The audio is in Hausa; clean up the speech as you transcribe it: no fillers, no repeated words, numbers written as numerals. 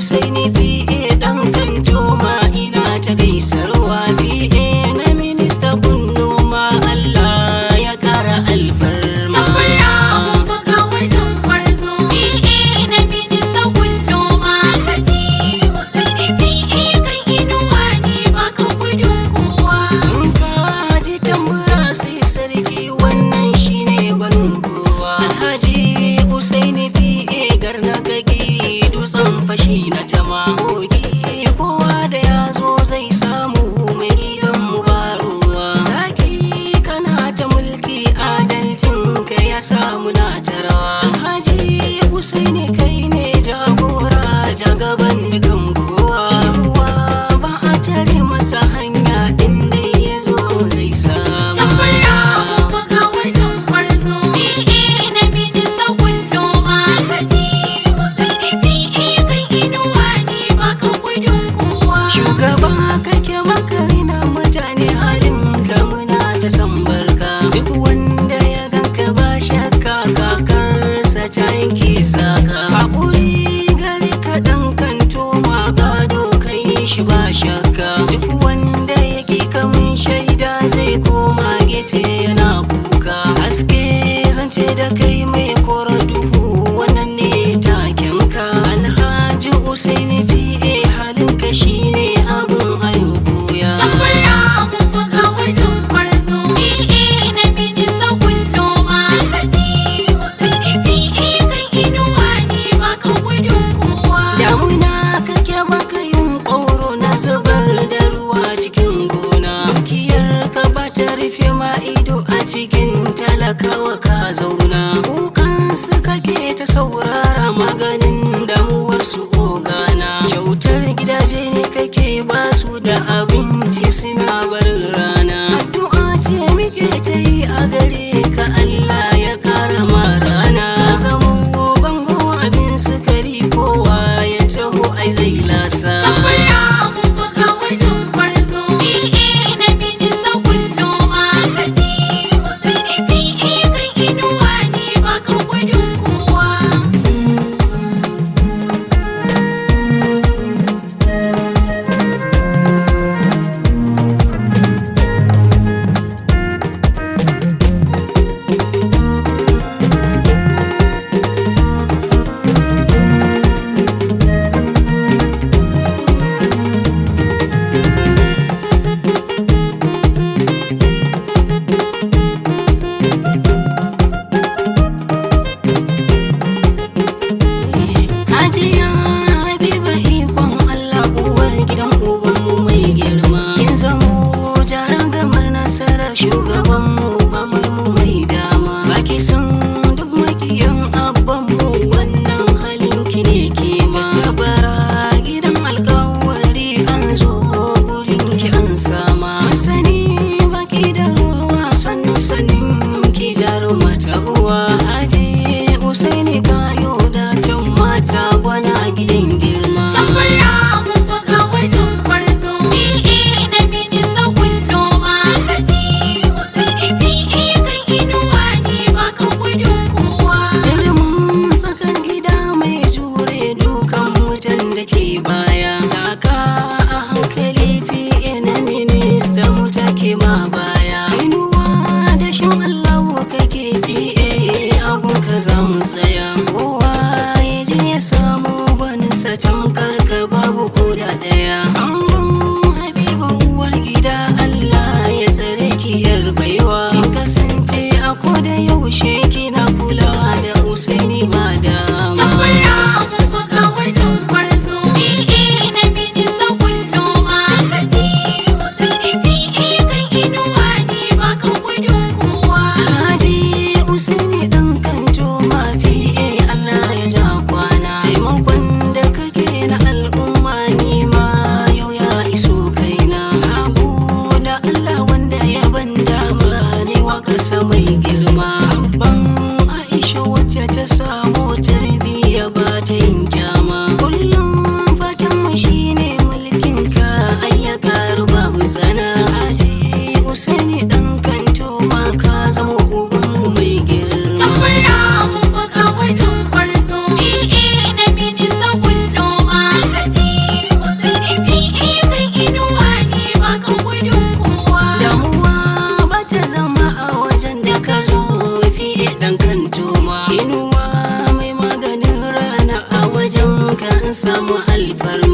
Usaini PA dan kantoma ina ta gaisarwa PA na minista kun noma Allah ya kara alfarma. Fashi na tamahoki kowa da ya zo zai samu mai gidan mu baruwa. Zaki kana ta mulki adalcin ka ya samu na tarawa. Alhaji Usaini kai ne jagora jagaban dukan kowa. Ruwa ba a tare masa hanya inda ya zo zai samu. Shugaba kake makari na mutane halin ka muna ta san barka. Duk wanda ya ganka ba shakka kakarsa ta yanke saka. Haƙuri gari ka ɗan kantoma gado kai shi ba shakka. Duk wanda ya ƙi kamun shaida zai koma gefe yana kuka. Haske zance da kai mai kora duhu wannan ne takenka. Alhaji Usaini PA halinka shine abun ayyukuya. Damuna kake baka yin ƙauro na zubar da ruwa cikin gona. Dukiyar ka ba ta rufe ma ido a cikin talakawa ka zauna. Kukan su kake ta saurara maganin damuwar su ogana. Kyautar gidaje ne kake ba su da abinci suna barin rana. Addu'a ce muke ta yi a gare ka Allah ya kara ma rana. Ka zamo bango abin sukari kowa ya taho ai zai lasa. Hajiya Habiba ikon Allah uwar gidan ubanmu mai girma. Kin zamo jaragamar nasarar shugabanmu bamarmu mai dama. Baki san duk makiyan abbanmu wannan halinki ne kema. Tattabara gidan alkawari an zo gurinki an sama. Masani baki da ruwa sannu sanin ki jaruma ta uwa. Alhaji Usaini kayo da can mata gwana gidan girma. Jirmin tsakar gida mai jure dukan mutan da ke baya. Taka a hankali fiye na minista mu take ma baya. Inuwa da shin Allah kake fiye agun ka za mu tsaya. Kowa ya je ya samu baninsa tamkar ka babu koda ɗaya. Angon Habiba uwar gida Allah ya tsare ki yar baiwa. Kin kasance a koda yaushe kina kulawa da Usaini ba dama. samu alfarma